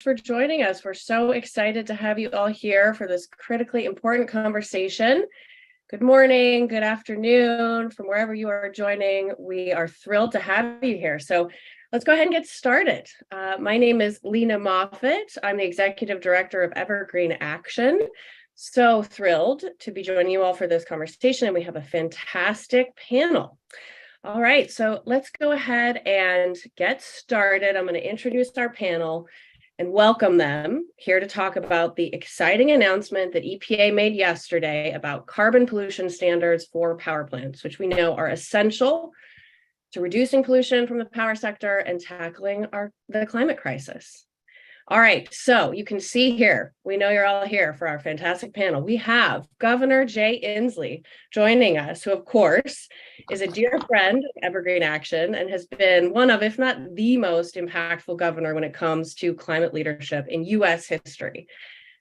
for joining us. We're so excited to have you all here for this critically important conversation. Good morning, good afternoon, from wherever you are joining. We are thrilled to have you here. So let's go ahead and get started. My name is Lena Moffitt. I'm the Executive Director of Evergreen Action. So thrilled to be joining you all for this conversation, and we have a fantastic panel. All right, so let's go ahead and get started. I'm going to introduce our panel and welcome them here to talk about the exciting announcement that EPA made yesterday about carbon pollution standards for power plants, which we know are essential to reducing pollution from the power sector and tackling the climate crisis. All right, so you can see here, we know you're all here for our fantastic panel. We have Governor Jay Inslee joining us, who of course is a dear friend of Evergreen Action and has been one of, if not the most impactful governor when it comes to climate leadership in US history.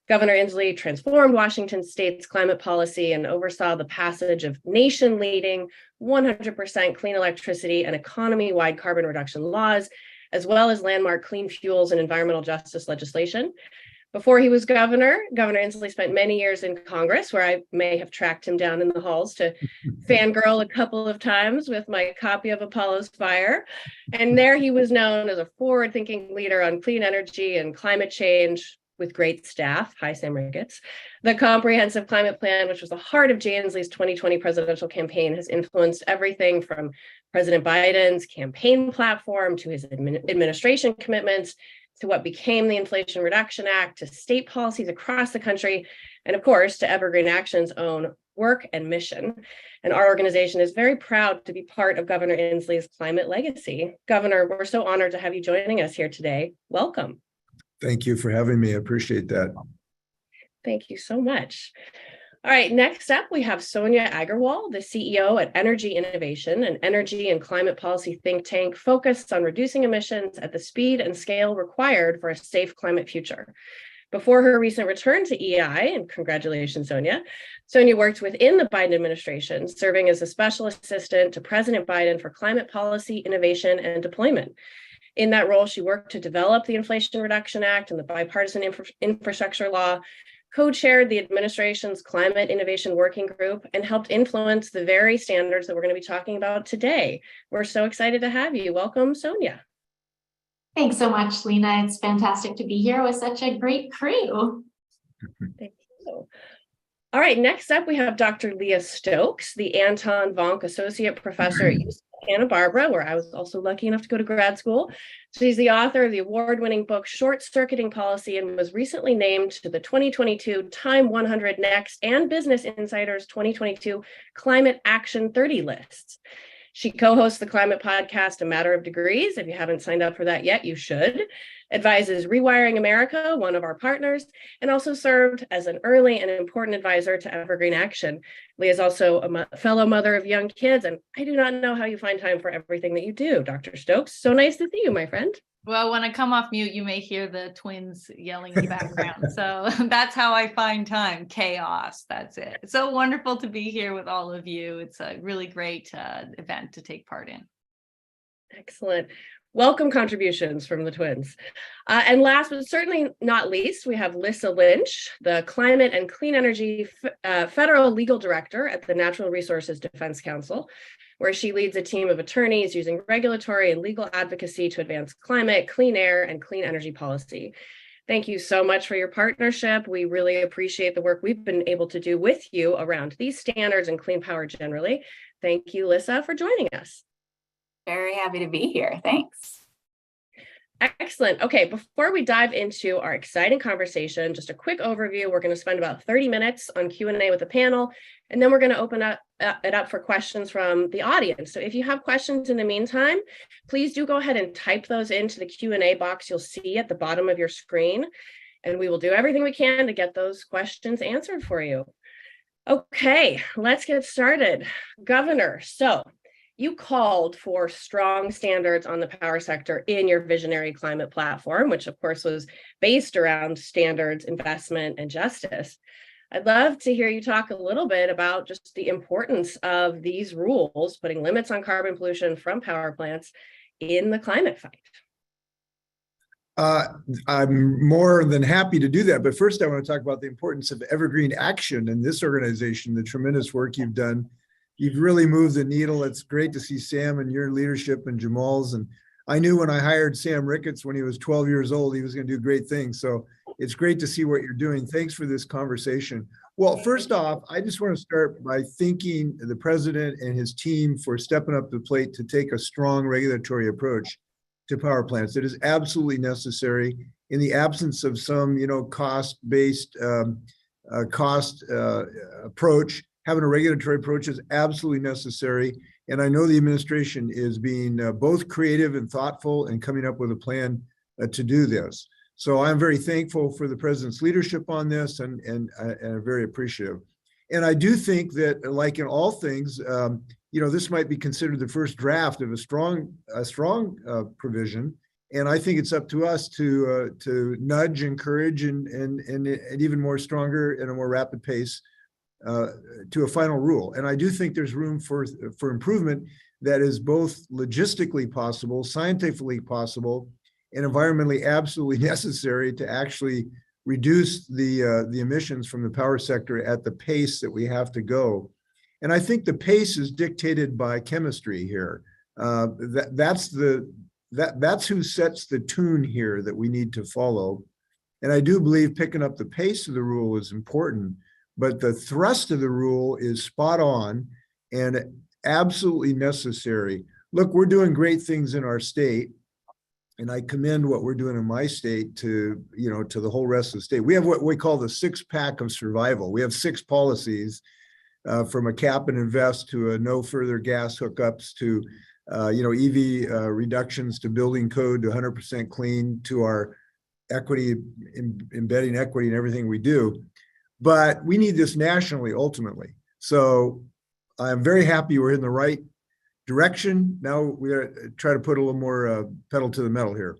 Governor Inslee transformed Washington State's climate policy and oversaw the passage of nation-leading 100% clean electricity and economy-wide carbon reduction laws, as well as landmark clean fuels and environmental justice legislation. Before he was governor, Governor Inslee spent many years in Congress, where I may have tracked him down in the halls to fangirl a couple of times with my copy of Apollo's Fire. And there he was known as a forward-thinking leader on clean energy and climate change with great staff. Hi, Sam Ricketts. The Comprehensive Climate Plan, which was the heart of Jay Inslee's 2020 presidential campaign, has influenced everything from President Biden's campaign platform to his administration commitments to what became the Inflation Reduction Act, to state policies across the country, and of course, to Evergreen Action's own work and mission. And our organization is very proud to be part of Governor Inslee's climate legacy. Governor, we're so honored to have you joining us here today. Welcome. Thank you for having me. I appreciate that. Thank you so much. All right, next up, we have Sonia Agarwal, the CEO at Energy Innovation, an energy and climate policy think tank focused on reducing emissions at the speed and scale required for a safe climate future. Before her recent return to EI, and congratulations, Sonia worked within the Biden administration, serving as a special assistant to President Biden for climate policy, innovation, and deployment. In that role, she worked to develop the Inflation Reduction Act and the bipartisan infrastructure law, co-chaired the administration's climate innovation working group, and helped influence the very standards that we're going to be talking about today. We're so excited to have you. Welcome, Sonia. Thanks so much, Lena. It's fantastic to be here with such a great crew. Thank you. All right, next up, we have Dr. Leah Stokes, the Anton Vonk Associate Professor at Santa Barbara, where I was also lucky enough to go to grad school. She's the author of the award-winning book Short Circuiting Policy and was recently named to the 2022 Time 100 Next and Business Insider's 2022 Climate Action 30 lists. She co-hosts the climate podcast A Matter of Degrees. If you haven't signed up for that yet, you should. Advises Rewiring America, one of our partners, and also served as an early and important advisor to Evergreen Action. Leah is also a fellow mother of young kids, and I do not know how you find time for everything that you do, Dr. Stokes. So nice to see you, my friend. Well, when I come off mute, you may hear the twins yelling in the background. So that's how I find time. Chaos. That's it. It's so wonderful to be here with all of you. It's a really great event to take part in. Excellent. Welcome contributions from the twins. And last but certainly not least, we have Lissa Lynch, the Climate and Clean Energy Federal Legal Director at the Natural Resources Defense Council, where she leads a team of attorneys using regulatory and legal advocacy to advance climate, clean air, and clean energy policy. Thank you so much for your partnership. We really appreciate the work we've been able to do with you around these standards and clean power generally. Thank you, Lissa, for joining us. Very happy to be here. Thanks. Excellent. Okay, before we dive into our exciting conversation, just a quick overview. We're going to spend about 30 minutes on Q&A with the panel, and then we're going to open it up for questions from the audience. So if you have questions in the meantime, please do go ahead and type those into the Q&A box you'll see at the bottom of your screen, and we will do everything we can to get those questions answered for you. Okay, let's get started. Governor, so you called for strong standards on the power sector in your visionary climate platform, which of course was based around standards, investment, and justice. I'd love to hear you talk a little bit about just the importance of these rules, putting limits on carbon pollution from power plants in the climate fight. Uh, I'm more than happy to do that. But first, I want to talk about the importance of Evergreen Action and this organization, the tremendous work you've done. You've really moved the needle. It's great to see Sam and your leadership and Jamal's. And I knew when I hired Sam Ricketts when he was 12 years old, he was going to do great things. So it's great to see what you're doing. Thanks for this conversation. Well, first off, I just want to start by thanking the president and his team for stepping up to the plate to take a strong regulatory approach to power plants. It is absolutely necessary in the absence of some, cost-based approach. Having a regulatory approach is absolutely necessary. And I know the administration is being both creative and thoughtful and coming up with a plan to do this. So I'm very thankful for the president's leadership on this and very appreciative. And I do think that, like in all things, this might be considered the first draft of a strong provision, and I think it's up to us to nudge, encourage, and even more stronger and a more rapid pace to a final rule. And I do think there's room for improvement that is both logistically possible, scientifically possible, and environmentally absolutely necessary to actually reduce the emissions from the power sector at the pace that we have to go. And I think the pace is dictated by chemistry here. That's who sets the tune here that we need to follow. And I do believe picking up the pace of the rule is important, but the thrust of the rule is spot on and absolutely necessary. Look, we're doing great things in our state, and I commend what we're doing in my state to the whole rest of the state. We have what we call the 6-pack of survival. We have 6 policies. From a cap and invest to a no further gas hookups to, EV reductions to building code to 100% clean to our equity, embedding equity in everything we do. But we need this nationally, ultimately. So I'm very happy we're in the right direction. Now we try to put a little more pedal to the metal here.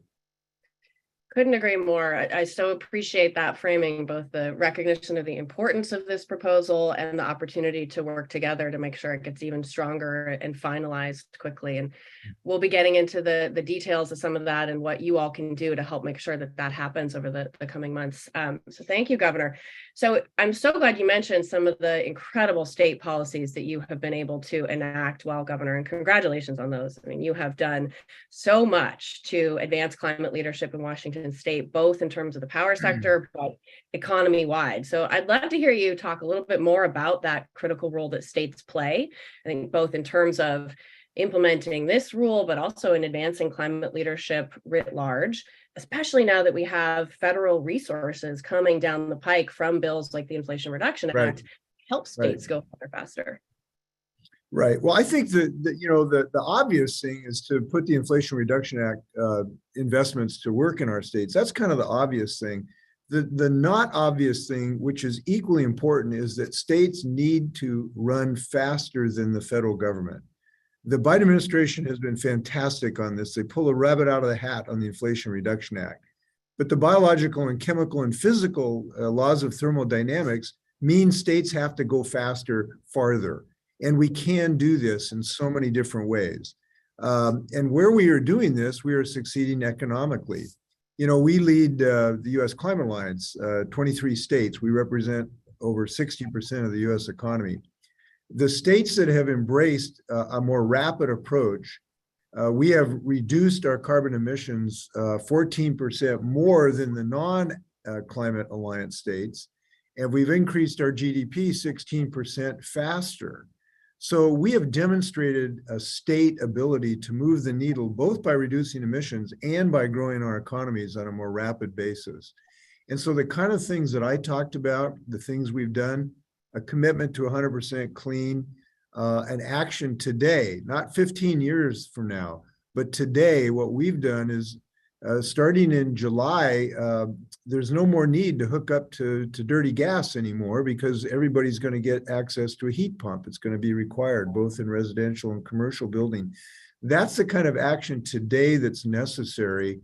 Couldn't agree more. I so appreciate that framing, both the recognition of the importance of this proposal and the opportunity to work together to make sure it gets even stronger and finalized quickly. And we'll be getting into the details of some of that and what you all can do to help make sure that happens over the coming months. So thank you, Governor. So I'm so glad you mentioned some of the incredible state policies that you have been able to enact while governor, and congratulations on those. I mean, you have done so much to advance climate leadership in Washington State, both in terms of the power sector, but economy wide. So I'd love to hear you talk a little bit more about that critical role that states play. I think both in terms of implementing this rule, but also in advancing climate leadership writ large, especially now that we have federal resources coming down the pike from bills like the Inflation Reduction Act, help states go faster. Right. Well, I think the obvious thing is to put the Inflation Reduction Act investments to work in our states. That's kind of the obvious thing. The not obvious thing, which is equally important, is that states need to run faster than the federal government. The Biden administration has been fantastic on this. They pull a rabbit out of the hat on the Inflation Reduction Act. But the biological and chemical and physical laws of thermodynamics mean states have to go faster, farther. And we can do this in so many different ways. And where we are doing this, we are succeeding economically. We lead the U.S. Climate Alliance, 23 states. We represent over 60% of the U.S. economy. The states that have embraced a more rapid approach, we have reduced our carbon emissions 14% more than the non-Climate Alliance states, and we've increased our GDP 16% faster. So we have demonstrated a state ability to move the needle, both by reducing emissions and by growing our economies on a more rapid basis. And so the kind of things that I talked about, the things we've done, a commitment to 100% clean, an action today, not 15 years from now, but today, what we've done is starting in July, there's no more need to hook up to dirty gas anymore because everybody's going to get access to a heat pump. It's going to be required both in residential and commercial building. That's the kind of action today that's necessary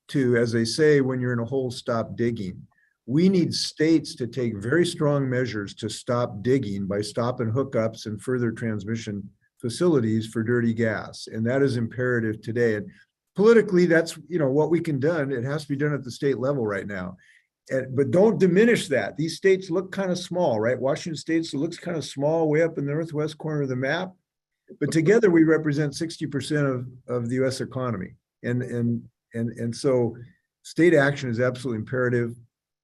to, as they say, when you're in a hole, stop digging. We need states to take very strong measures to stop digging by stopping hookups and further transmission facilities for dirty gas. And that is imperative today. And politically, that's, what we can done. It has to be done at the state level right now. But don't diminish that. These states look kind of small, right? Washington State looks kind of small way up in the northwest corner of the map. But together we represent 60% of the US economy. And so state action is absolutely imperative,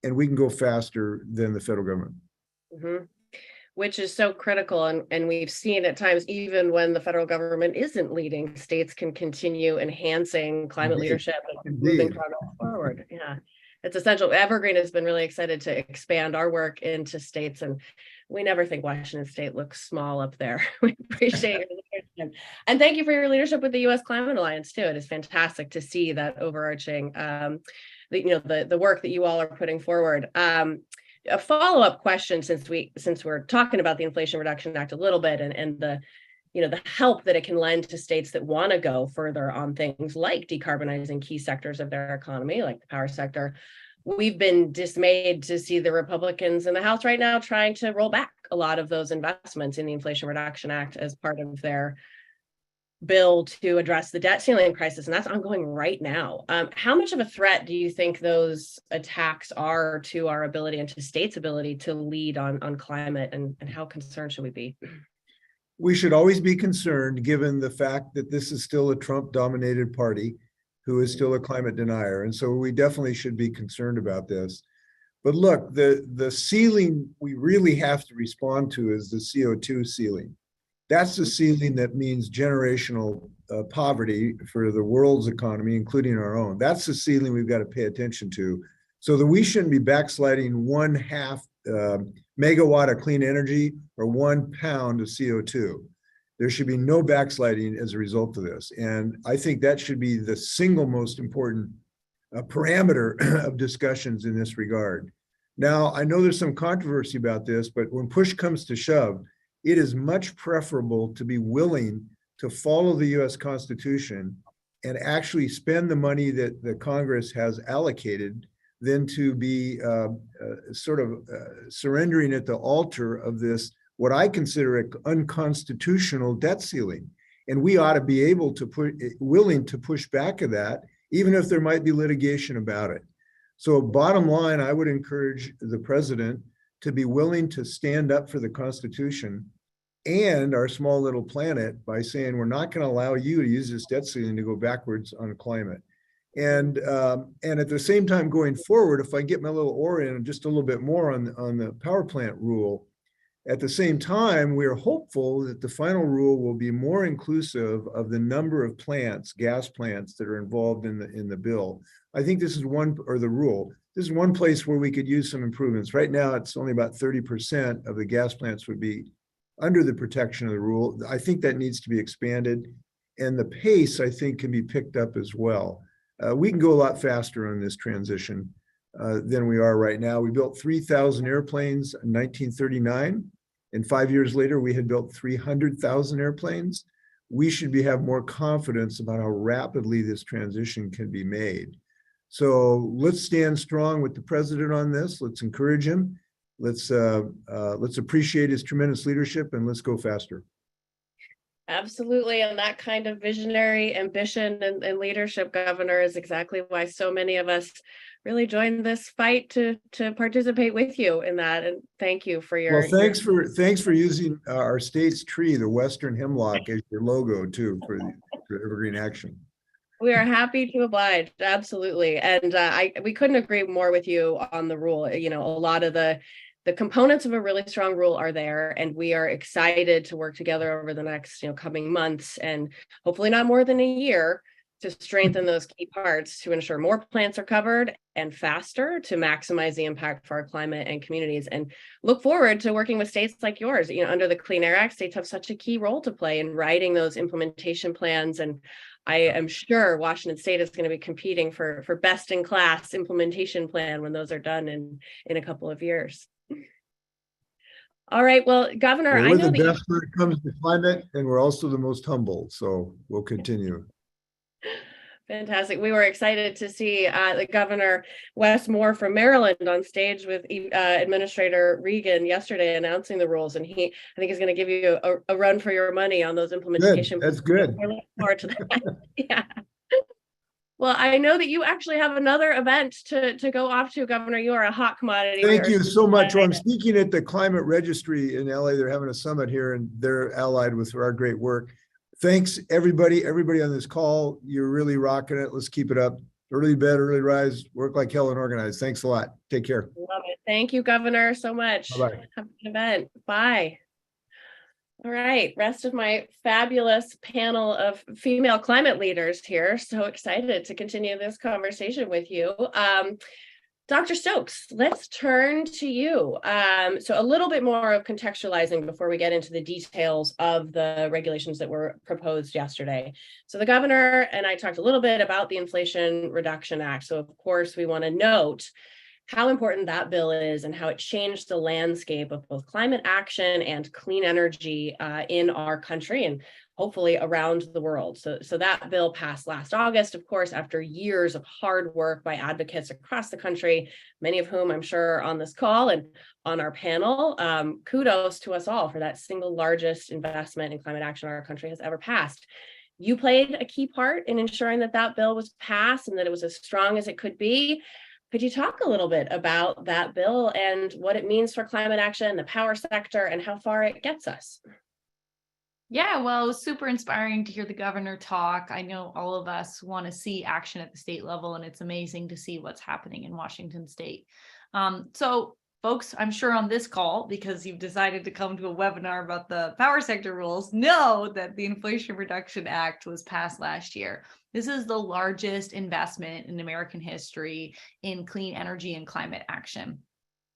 and we can go faster than the federal government. Mm-hmm. Which is so critical. And we've seen at times, even when the federal government isn't leading, states can continue enhancing climate Indeed. leadership and Indeed. moving progress forward. Yeah, it's essential. Evergreen has been really excited to expand our work into states, and we never think Washington State looks small up there. We appreciate your leadership. And thank you for your leadership with the U.S. Climate Alliance too. It is fantastic to see that overarching, the work that you all are putting forward. A follow-up question, since we're talking about the Inflation Reduction Act a little bit, and the help that it can lend to states that want to go further on things like decarbonizing key sectors of their economy, like the power sector. We've been dismayed to see the Republicans in the House right now trying to roll back a lot of those investments in the Inflation Reduction Act as part of their bill to address the debt ceiling crisis, and that's ongoing right now. How much of a threat do you think those attacks are to our ability and to states' ability to lead on climate, and how concerned should we be? We should always be concerned, given the fact that this is still a Trump-dominated party who is still a climate denier. And so we definitely should be concerned about this. But look, the ceiling we really have to respond to is the CO2 ceiling. That's the ceiling that means generational poverty for the world's economy, including our own. That's the ceiling we've got to pay attention to, so that we shouldn't be backsliding 1/2 megawatt of clean energy or 1 pound of CO2. There should be no backsliding as a result of this. And I think that should be the single most important parameter of discussions in this regard. Now, I know there's some controversy about this, but when push comes to shove, it is much preferable to be willing to follow the US Constitution and actually spend the money that the Congress has allocated than to be surrendering at the altar of this, what I consider an unconstitutional debt ceiling. And we ought to be able to willing to push back at that, even if there might be litigation about it. So bottom line, I would encourage the president to be willing to stand up for the Constitution and our small little planet by saying, we're not going to allow you to use this debt ceiling to go backwards on climate. And at the same time, going forward, if I get my little oar in just a little bit more on the power plant rule, at the same time, we are hopeful that the final rule will be more inclusive of the number of plants, gas plants, that are involved in the bill. I think this is the rule. This is one place where we could use some improvements. Right now, it's only about 30% of the gas plants would be under the protection of the rule. I think that needs to be expanded, and the pace, I think, can be picked up as well. We can go a lot faster on this transition than we are right now. We built 3,000 airplanes in 1939, and 5 years later, we had built 300,000 airplanes. We should have more confidence about how rapidly this transition can be made. So let's stand strong with the president on this. Let's encourage him. Let's appreciate his tremendous leadership, and let's go faster. Absolutely. And that kind of visionary ambition and leadership, Governor, is exactly why so many of us really joined this fight to participate with you in that. And thank you for your— Well, thanks for using our state's tree, the Western hemlock, as your logo too for Evergreen Action. We are happy to oblige. Absolutely. And we couldn't agree more with you on the rule. A lot of the components of a really strong rule are there, and we are excited to work together over the next coming months, and hopefully not more than a year, to strengthen those key parts to ensure more plants are covered and faster to maximize the impact for our climate and communities. And look forward to working with states like yours. Under the Clean Air Act, states have such a key role to play in writing those implementation plans, and I am sure Washington State is going to be competing for best in class implementation plan when those are done in a couple of years. All right. Well, Governor, we're I know the best when it comes to climate, and we're also the most humble. So we'll continue. Fantastic. We were excited to see the Governor Wes Moore from Maryland on stage with Administrator Regan yesterday announcing the rules, and I think he's going to give you a run for your money on those implementation. Good. That's good. We're looking forward to that. Yeah. Well, I know that you actually have another event to go off to, Governor. You are a hot commodity. Thank We are you so much. Well, I'm excited. speaking at the Climate Registry in LA. They're having a summit here and they're allied with our great work. Thanks, everybody on this call. You're really rocking it. Let's keep it up. Early bed, early rise, work like hell and organize. Thanks a lot. Take care. Love it. Thank you, Governor, so much. Bye-bye. Have a good event. Bye. All right, rest of my fabulous panel of female climate leaders here. So excited to continue this conversation with you. Dr. Stokes, let's turn to you. So a little bit more of contextualizing before we get into the details of the regulations that were proposed yesterday. So the governor and I talked a little bit about the Inflation Reduction Act. So of course, we want to note how important that bill is and how it changed the landscape of both climate action and clean energy in our country and hopefully around the world. So that bill passed last August, of course, after years of hard work by advocates across the country, many of whom I'm sure are on this call and on our panel. Kudos to us all for that single largest investment in climate action our country has ever passed. You played a key part in ensuring that that bill was passed and that it was as strong as it could be. Could you talk a little bit about that bill and what it means for climate action, the power sector, and how far it gets us? Yeah, well, it was super inspiring to hear the governor talk. I know all of us want to see action at the state level, and it's amazing to see what's happening in Washington state. So folks, I'm sure on this call, because you've decided to come to a webinar about the power sector rules, know that the Inflation Reduction Act was passed last year. This is the largest investment in American history in clean energy and climate action.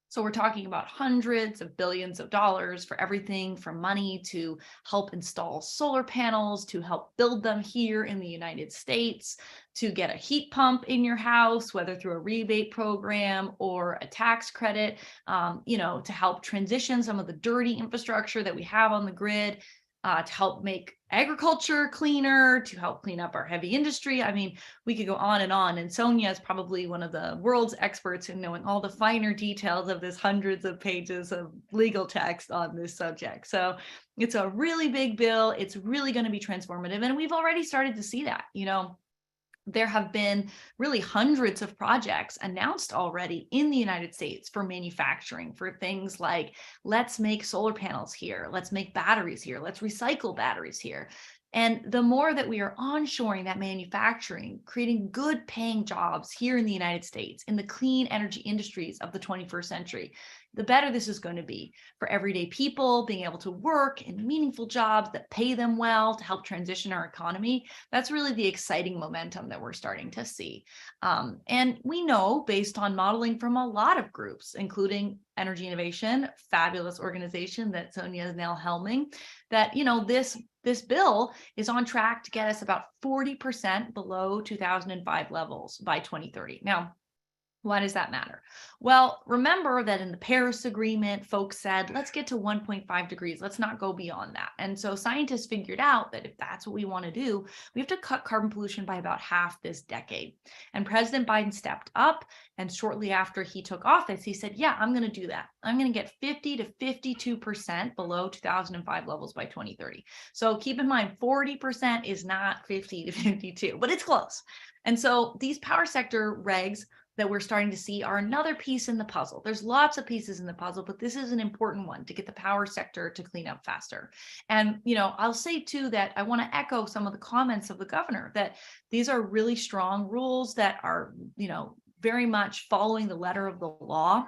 So we're talking about hundreds of billions of dollars for everything from money to help install solar panels, to help build them here in the United States, to get a heat pump in your house, whether through a rebate program or a tax credit, to help transition some of the dirty infrastructure that we have on the grid, to help make agriculture cleaner, to help clean up our heavy industry. I mean, we could go on. And Sonia is probably one of the world's experts in knowing all the finer details of this hundreds of pages of legal text on this subject. So it's a really big bill. It's really going to be transformative. And we've already started to see that, There have been really hundreds of projects announced already in the United States for manufacturing, for things like, let's make solar panels here, let's make batteries here, let's recycle batteries here. And the more that we are onshoring that manufacturing, creating good paying jobs here in the United States, in the clean energy industries of the 21st century, the better this is going to be for everyday people being able to work in meaningful jobs that pay them well to help transition our economy. That's really the exciting momentum that we're starting to see. And we know, based on modeling from a lot of groups, including Energy Innovation, fabulous organization that Sonia is now helming, that, this bill is on track to get us about 40% below 2005 levels by 2030. Now, why does that matter? Well, remember that in the Paris Agreement, folks said, let's get to 1.5 degrees. Let's not go beyond that. And so scientists figured out that if that's what we want to do, we have to cut carbon pollution by about half this decade. And President Biden stepped up. And shortly after he took office, he said, yeah, I'm going to do that. I'm going to get 50 to 52% below 2005 levels by 2030. So keep in mind, 40% is not 50 to 52, but it's close. And so these power sector regs that we're starting to see are another piece in the puzzle. There's lots of pieces in the puzzle, but this is an important one to get the power sector to clean up faster. And, I'll say too that I want to echo some of the comments of the governor that these are really strong rules that are, very much following the letter of the law.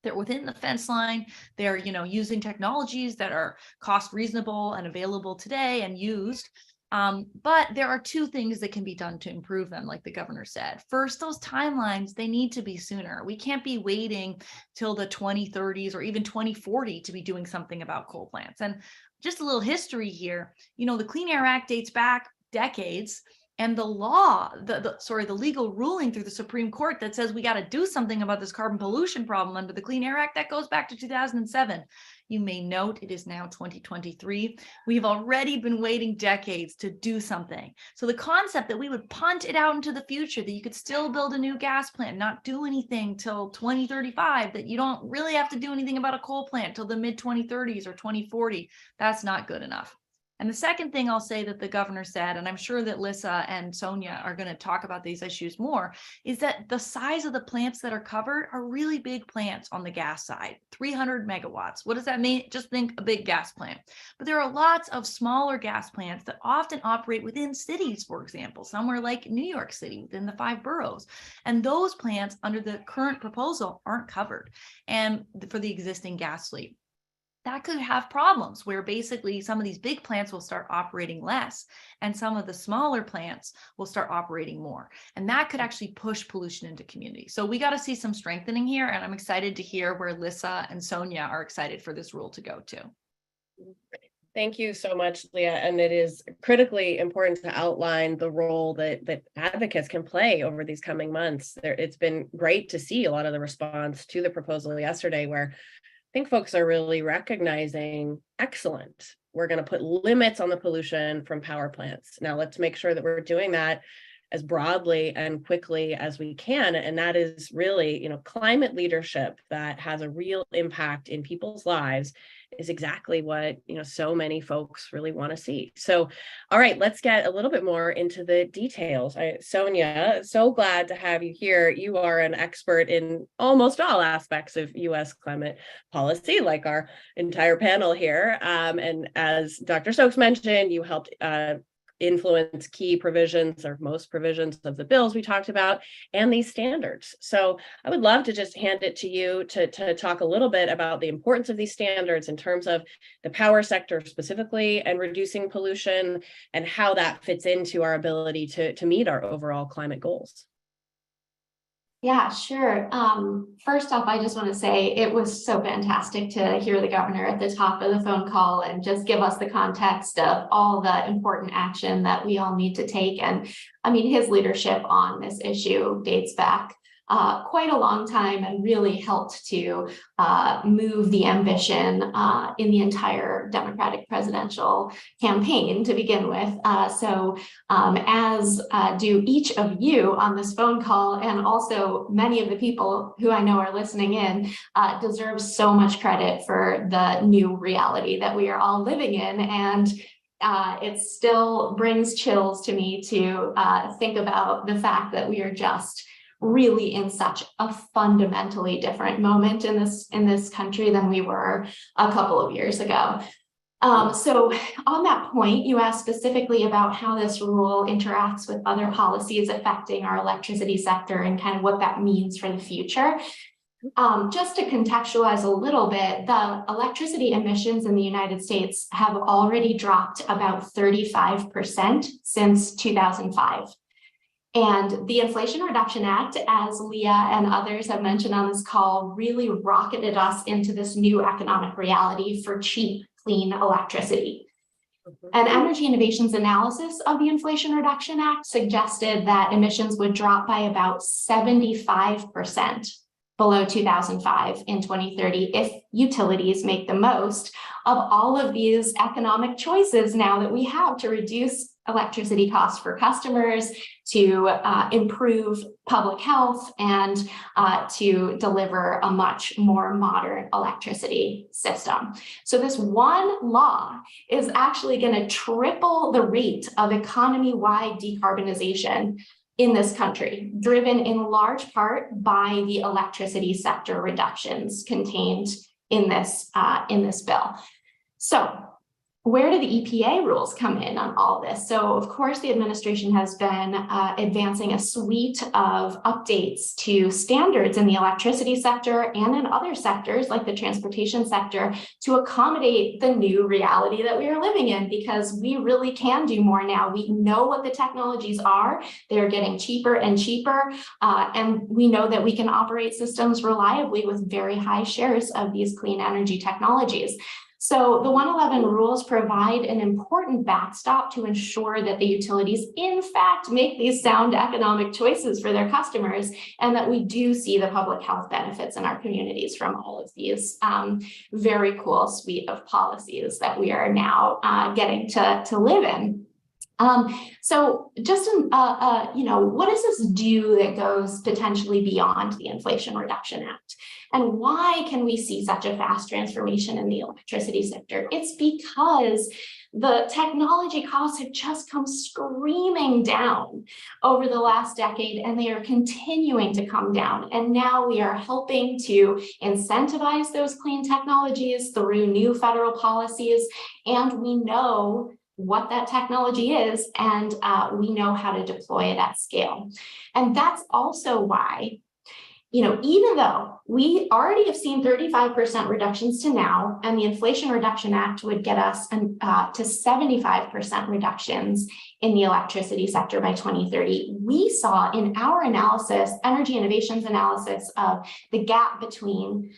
They're within the fence line. They're, using technologies that are cost reasonable and available today and used. But there are two things that can be done to improve them, like the governor said. First, those timelines, they need to be sooner. We can't be waiting till the 2030s or even 2040 to be doing something about coal plants. And just a little history here, the Clean Air Act dates back decades. And the law, the legal ruling through the Supreme Court that says we got to do something about this carbon pollution problem under the Clean Air Act, that goes back to 2007. You may note it is now 2023. We've already been waiting decades to do something. So the concept that we would punt it out into the future, that you could still build a new gas plant, not do anything till 2035, that you don't really have to do anything about a coal plant till the mid 2030s or 2040, that's not good enough. And the second thing I'll say that the governor said, and I'm sure that Lissa and Sonia are going to talk about these issues more, is that the size of the plants that are covered are really big plants on the gas side, 300 megawatts. What does that mean? Just think a big gas plant. But there are lots of smaller gas plants that often operate within cities, for example, somewhere like New York City within the 5 boroughs. And those plants under the current proposal aren't covered and for the existing gas fleet. That could have problems where basically some of these big plants will start operating less and some of the smaller plants will start operating more. And that could actually push pollution into communities. So we got to see some strengthening here. And I'm excited to hear where Lissa and Sonia are excited for this rule to go to. Thank you so much, Leah. And it is critically important to outline the role that advocates can play over these coming months. It's been great to see a lot of the response to the proposal yesterday, where I think folks are really recognizing, excellent, we're going to put limits on the pollution from power plants. Now let's make sure that we're doing that as broadly and quickly as we can. And that is really, climate leadership that has a real impact in people's lives is exactly what, so many folks really want to see. So, all right, let's get a little bit more into the details. Sonia, so glad to have you here. You are an expert in almost all aspects of U.S. climate policy, like our entire panel here. And as Dr. Stokes mentioned, you helped influence key provisions or most provisions of the bills we talked about and these standards. So I would love to just hand it to you to talk a little bit about the importance of these standards in terms of the power sector specifically and reducing pollution and how that fits into our ability to meet our overall climate goals. Yeah, sure. First off, I just want to say it was so fantastic to hear the governor at the top of the phone call and just give us the context of all the important action that we all need to take. And I mean, his leadership on this issue dates back quite a long time and really helped to move the ambition in the entire Democratic presidential campaign to begin with. So as do each of you on this phone call, and also many of the people who I know are listening in, deserve so much credit for the new reality that we are all living in. And it still brings chills to me to think about the fact that we are just really in such a fundamentally different moment in this country than we were a couple of years ago. So on that point, you asked specifically about how this rule interacts with other policies affecting our electricity sector and kind of what that means for the future. Just to contextualize a little bit, the electricity emissions in the United States have already dropped about 35% since 2005. And the Inflation Reduction Act, as Leah and others have mentioned on this call, really rocketed us into this new economic reality for cheap, clean electricity. An Energy Innovations analysis of the Inflation Reduction Act suggested that emissions would drop by about 75% below 2005 in 2030 if utilities make the most of all of these economic choices now that we have to reduce electricity costs for customers, to improve public health, and to deliver a much more modern electricity system. So this one law is actually going to triple the rate of economy-wide decarbonization in this country, driven in large part by the electricity sector reductions contained in this bill. So where do the EPA rules come in on all this? So, of course, the administration has been advancing a suite of updates to standards in the electricity sector and in other sectors like the transportation sector to accommodate the new reality that we are living in, because we really can do more now. We know what the technologies are. They're getting cheaper and cheaper. And we know that we can operate systems reliably with very high shares of these clean energy technologies. So the 111 rules provide an important backstop to ensure that the utilities, in fact, make these sound economic choices for their customers, and that we do see the public health benefits in our communities from all of these very cool suite of policies that we are now getting to live in. So just, what does this do that goes potentially beyond the Inflation Reduction Act? And why can we see such a fast transformation in the electricity sector? It's because the technology costs have just come screaming down over the last decade, and they are continuing to come down. And now we are helping to incentivize those clean technologies through new federal policies. And we know what that technology is, and we know how to deploy it at scale. And that's also why, even though we already have seen 35% reductions to now, and the Inflation Reduction Act would get us to 75% reductions in the electricity sector by 2030, we saw in our analysis, Energy Innovations analysis, of the gap between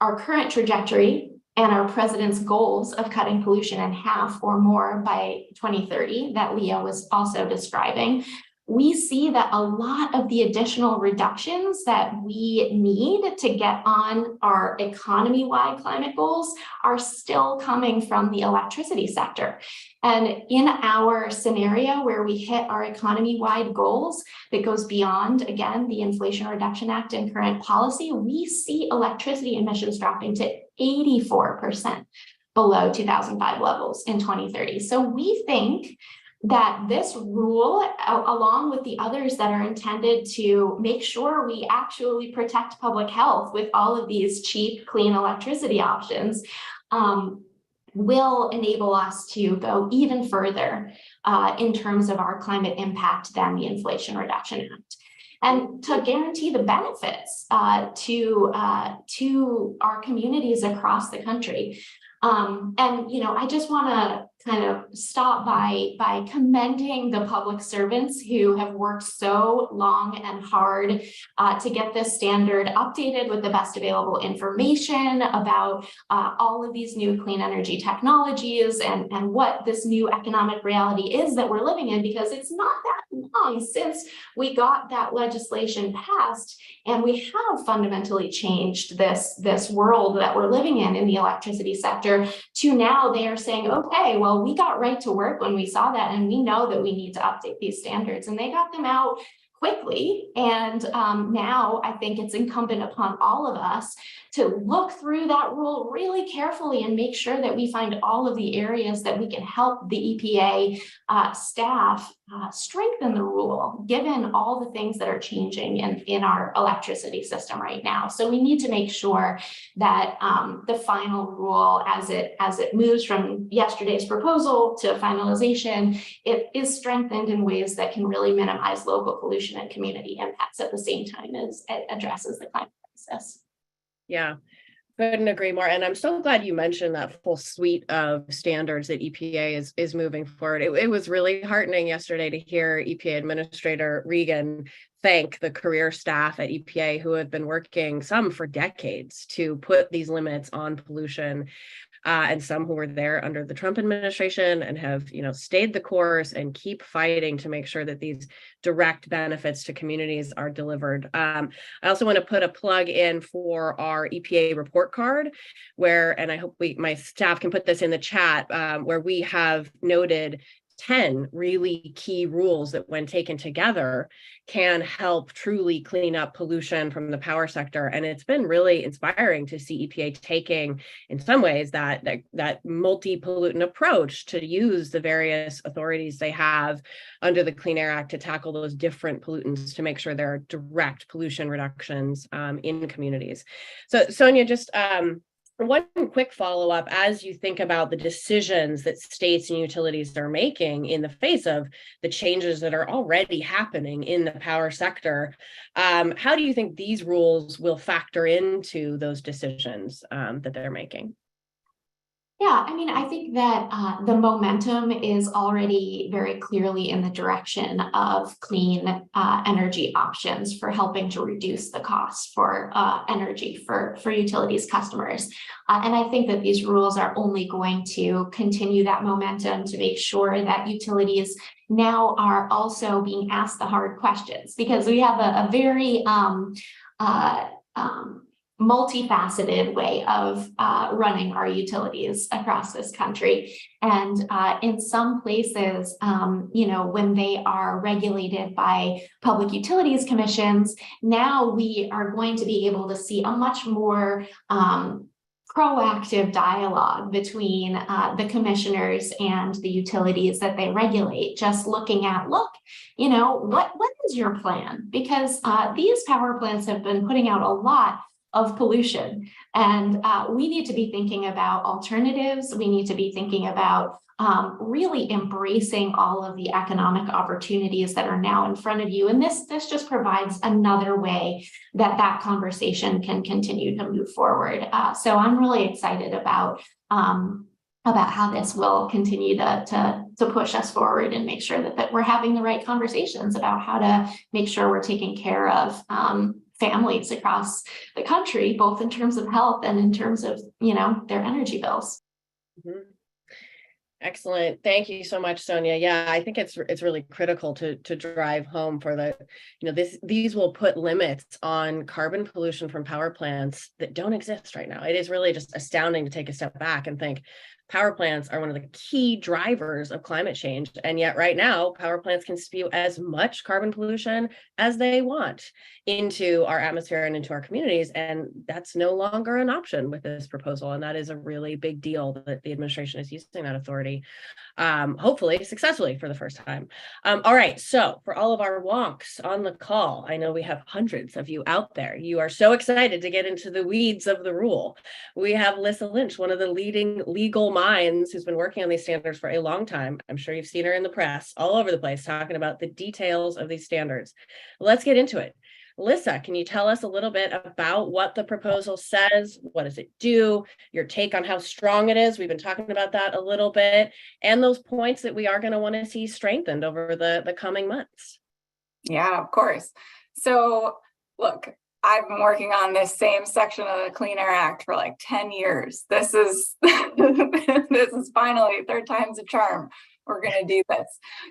our current trajectory and our president's goals of cutting pollution in half or more by 2030 that Leah was also describing. We see that a lot of the additional reductions that we need to get on our economy-wide climate goals are still coming from the electricity sector. And in our scenario where we hit our economy-wide goals that goes beyond, again, the Inflation Reduction Act and current policy, we see electricity emissions dropping to 84% below 2005 levels in 2030. So we think that this rule, along with the others that are intended to make sure we actually protect public health with all of these cheap, clean electricity options, will enable us to go even further in terms of our climate impact than the Inflation Reduction Act. And to guarantee the benefits to our communities across the country. I just want to kind of stop by commending the public servants who have worked so long and hard to get this standard updated with the best available information about all of these new clean energy technologies and what this new economic reality is that we're living in, because it's not that long since we got that legislation passed, and we have fundamentally changed this world that we're living in the electricity sector, to now they are saying, okay, well, we got right to work when we saw that, and we know that we need to update these standards, and they got them out quickly. And now I think it's incumbent upon all of us to look through that rule really carefully and make sure that we find all of the areas that we can help the EPA staff strengthen the rule, given all the things that are changing in our electricity system right now. So we need to make sure that the final rule, as it moves from yesterday's proposal to finalization, it is strengthened in ways that can really minimize local pollution and community impacts at the same time as it addresses the climate crisis. Yeah, couldn't agree more. And I'm so glad you mentioned that full suite of standards that EPA is moving forward. It was really heartening yesterday to hear EPA Administrator Regan thank the career staff at EPA who have been working, some for decades, to put these limits on pollution. And some who were there under the Trump administration and have, stayed the course and keep fighting to make sure that these direct benefits to communities are delivered. I also want to put a plug in for our EPA report card, and I hope my staff can put this in the chat, where we have noted 10 really key rules that, when taken together, can help truly clean up pollution from the power sector. And it's been really inspiring to see EPA taking, in some ways, that multi-pollutant approach to use the various authorities they have under the Clean Air Act to tackle those different pollutants to make sure there are direct pollution reductions in communities. So, Sonia, just one quick follow-up, as you think about the decisions that states and utilities are making in the face of the changes that are already happening in the power sector, how do you think these rules will factor into those decisions that they're making? Yeah, I think that the momentum is already very clearly in the direction of clean energy options for helping to reduce the costs for energy for utilities customers. And I think that these rules are only going to continue that momentum to make sure that utilities now are also being asked the hard questions, because we have a very multifaceted way of running our utilities across this country. And in some places, when they are regulated by public utilities commissions, now we are going to be able to see a much more proactive dialogue between the commissioners and the utilities that they regulate, just looking at, what is your plan? Because these power plants have been putting out a lot of pollution, and we need to be thinking about alternatives. We need to be thinking about really embracing all of the economic opportunities that are now in front of you. And this just provides another way that conversation can continue to move forward. So I'm really excited about how this will continue to push us forward and make sure that we're having the right conversations about how to make sure we're taking care of families across the country, both in terms of health and in terms of, their energy bills. Mm-hmm. Excellent. Thank you so much, Sonia. Yeah, I think it's really critical to drive home for these will put limits on carbon pollution from power plants that don't exist right now. It is really just astounding to take a step back and think power plants are one of the key drivers of climate change. And yet right now, power plants can spew as much carbon pollution as they want into our atmosphere and into our communities. And that's no longer an option with this proposal. And that is a really big deal that the administration is using that authority, hopefully successfully for the first time. All right. So for all of our wonks on the call, I know we have hundreds of you out there. You are so excited to get into the weeds of the rule. We have Lissa Lynch, one of the leading legal minds who's been working on these standards for a long time. I'm sure you've seen her in the press all over the place talking about the details of these standards. Let's get into it. Lissa, can you tell us a little bit about what the proposal says? What does it do? Your take on how strong it is? We've been talking about that a little bit, and those points that we are going to want to see strengthened over the coming months. Yeah, of course. So look, I've been working on this same section of the Clean Air Act for like 10 years. This is this is finally third time's a charm. We're going to do this.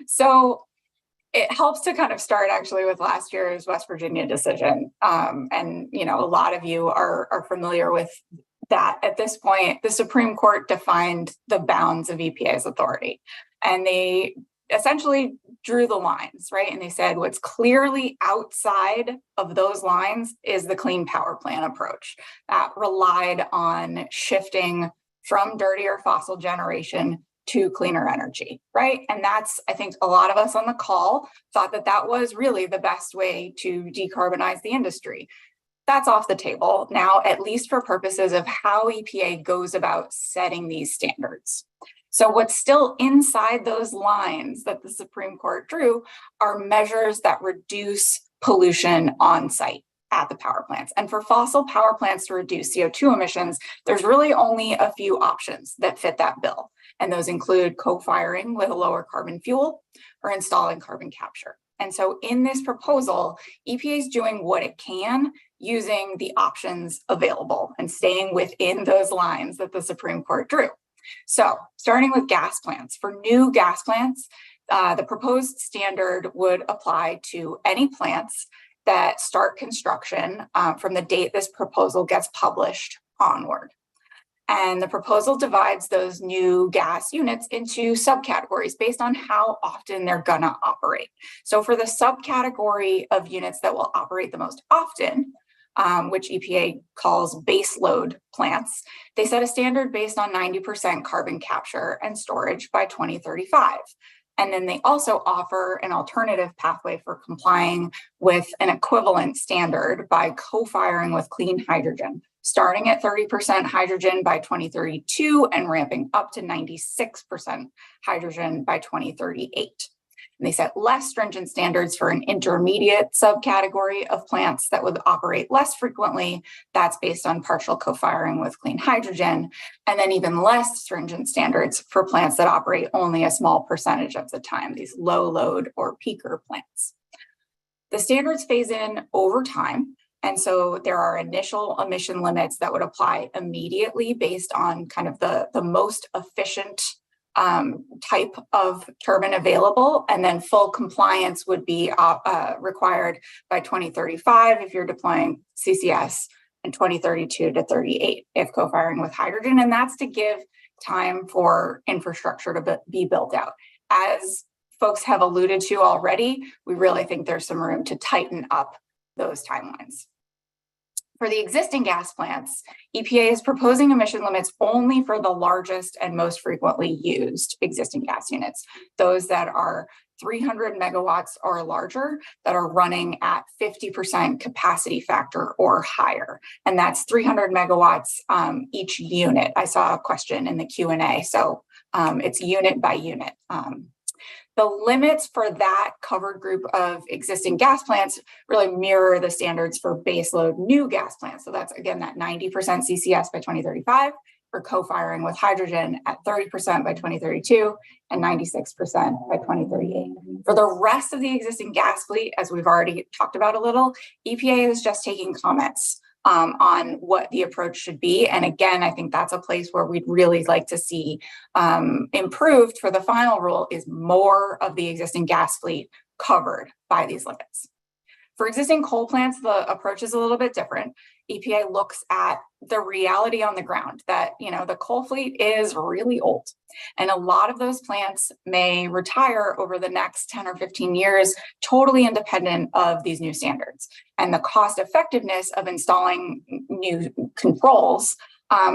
So it helps to kind of start actually with last year's West Virginia decision. And, a lot of you are familiar with that. At this point, the Supreme Court defined the bounds of EPA's authority, and they essentially drew the lines, right? And they said what's clearly outside of those lines is the Clean Power Plan approach that relied on shifting from dirtier fossil generation to cleaner energy, right? And that's, I think a lot of us on the call thought that was really the best way to decarbonize the industry. That's off the table now, at least for purposes of how EPA goes about setting these standards. So what's still inside those lines that the Supreme Court drew are measures that reduce pollution on site at the power plants. And for fossil power plants to reduce CO2 emissions, there's really only a few options that fit that bill. And those include co-firing with a lower carbon fuel or installing carbon capture. And so in this proposal, EPA is doing what it can using the options available and staying within those lines that the Supreme Court drew. So starting with gas plants, for new gas plants, the proposed standard would apply to any plants that start construction from the date this proposal gets published onward. And the proposal divides those new gas units into subcategories based on how often they're gonna operate. So for the subcategory of units that will operate the most often, which EPA calls baseload plants, they set a standard based on 90% carbon capture and storage by 2035. And then they also offer an alternative pathway for complying with an equivalent standard by co-firing with clean hydrogen, starting at 30% hydrogen by 2032 and ramping up to 96% hydrogen by 2038. And they set less stringent standards for an intermediate subcategory of plants that would operate less frequently. That's based on partial co-firing with clean hydrogen, and then even less stringent standards for plants that operate only a small percentage of the time, these low load or peaker plants. The standards phase in over time. And so there are initial emission limits that would apply immediately based on kind of the most efficient type of turbine available, and then full compliance would be required by 2035 if you're deploying CCS and 2032 to 38 if co-firing with hydrogen. And that's to give time for infrastructure to be built out. As folks have alluded to already, we really think there's some room to tighten up those timelines. For the existing gas plants, EPA is proposing emission limits only for the largest and most frequently used existing gas units, those that are 300 megawatts or larger that are running at 50% capacity factor or higher. And that's 300 megawatts each unit. I saw a question in the Q&A, so it's unit by unit. The limits for that covered group of existing gas plants really mirror the standards for baseload new gas plants. So that's, again, that 90% CCS by 2035 for co-firing with hydrogen at 30% by 2032 and 96% by 2038. For the rest of the existing gas fleet, as we've already talked about a little, EPA is just taking comments on what the approach should be. And again, I think that's a place where we'd really like to see improved for the final rule is more of the existing gas fleet covered by these limits. For existing coal plants, the approach is a little bit different. EPA looks at the reality on the ground that, the coal fleet is really old. And a lot of those plants may retire over the next 10 or 15 years, totally independent of these new standards. And the cost effectiveness of installing new controls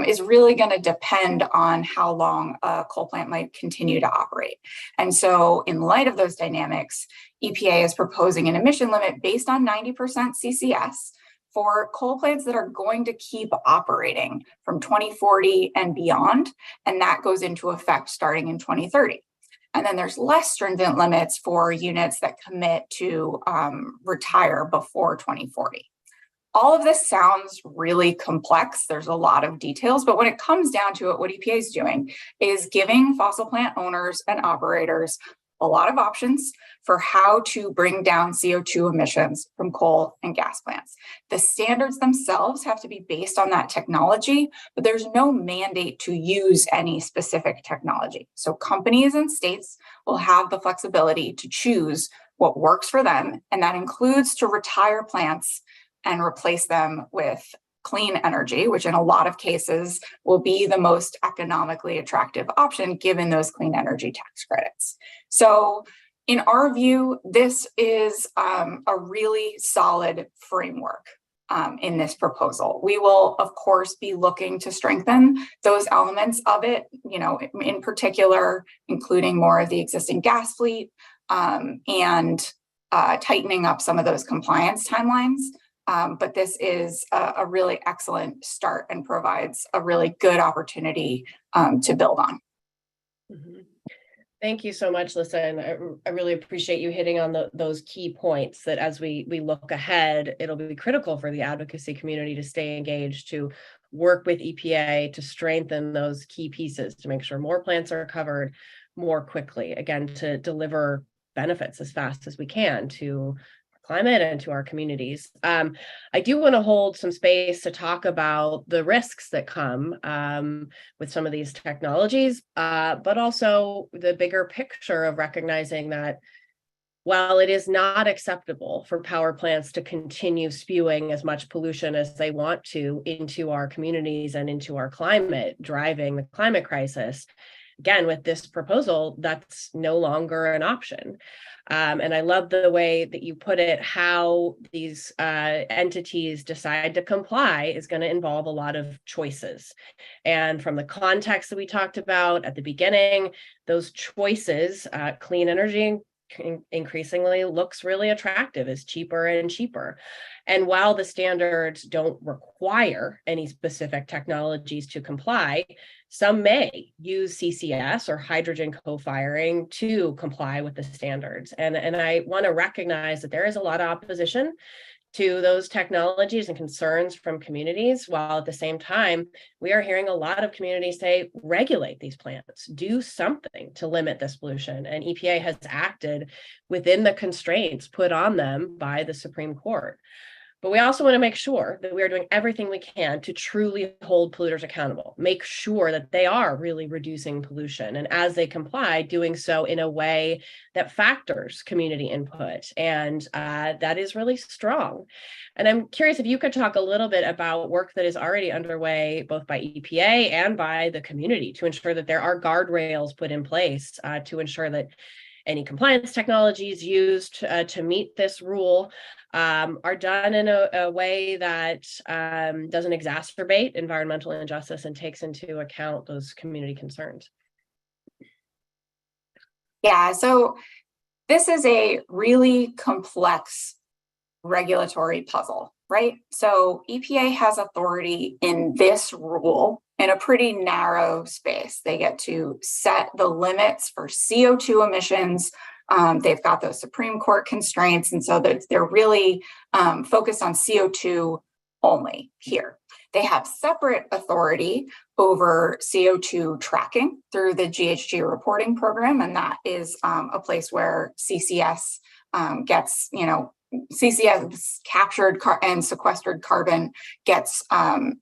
is really going to depend on how long a coal plant might continue to operate. And so in light of those dynamics, EPA is proposing an emission limit based on 90% CCS for coal plants that are going to keep operating from 2040 and beyond. And that goes into effect starting in 2030. And then there's less stringent limits for units that commit to retire before 2040. All of this sounds really complex. There's a lot of details, but when it comes down to it, what EPA is doing is giving fossil plant owners and operators a lot of options for how to bring down CO2 emissions from coal and gas plants. The standards themselves have to be based on that technology, but there's no mandate to use any specific technology. So companies and states will have the flexibility to choose what works for them, and that includes to retire plants and replace them with clean energy, which in a lot of cases will be the most economically attractive option given those clean energy tax credits. So in our view, this is a really solid framework in this proposal. We will, of course, be looking to strengthen those elements of it, in particular, including more of the existing gas fleet and tightening up some of those compliance timelines. But this is a really excellent start and provides a really good opportunity to build on. Mm-hmm. Thank you so much, Lisa. And I really appreciate you hitting on those key points that as we look ahead, it'll be critical for the advocacy community to stay engaged, to work with EPA to strengthen those key pieces, to make sure more plants are covered more quickly, again, to deliver benefits as fast as we can to climate and to our communities. I do want to hold some space to talk about the risks that come with some of these technologies, but also the bigger picture of recognizing that while it is not acceptable for power plants to continue spewing as much pollution as they want to into our communities and into our climate, driving the climate crisis, again, with this proposal, that's no longer an option. And I love the way that you put it, how these entities decide to comply is going to involve a lot of choices. And from the context that we talked about at the beginning, those choices, clean energy increasingly looks really attractive, is cheaper and cheaper. And while the standards don't require any specific technologies to comply, some may use CCS or hydrogen co-firing to comply with the standards. And I want to recognize that there is a lot of opposition to those technologies and concerns from communities, while at the same time, we are hearing a lot of communities say, regulate these plants, do something to limit this pollution. And EPA has acted within the constraints put on them by the Supreme Court. But we also want to make sure that we are doing everything we can to truly hold polluters accountable, make sure that they are really reducing pollution. And as they comply, doing so in a way that factors community input. And that is really strong. And I'm curious if you could talk a little bit about work that is already underway, both by EPA and by the community, to ensure that there are guardrails put in place to ensure that any compliance technologies used to meet this rule are done in a way that doesn't exacerbate environmental injustice and takes into account those community concerns. Yeah, so this is a really complex regulatory puzzle, right? So EPA has authority in this rule in a pretty narrow space. They get to set the limits for CO2 emissions. They've got those Supreme Court constraints, and so they're really focused on CO2 only here. They have separate authority over CO2 tracking through the GHG reporting program, and that is a place where CCS gets, CCS captured and sequestered carbon gets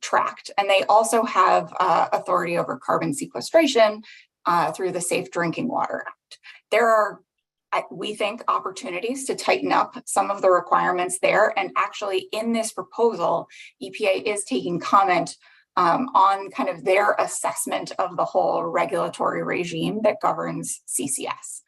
tracked. And they also have authority over carbon sequestration through the Safe Drinking Water Act. There are, we think, opportunities to tighten up some of the requirements there. And actually in this proposal, EPA is taking comment on kind of their assessment of the whole regulatory regime that governs CCS.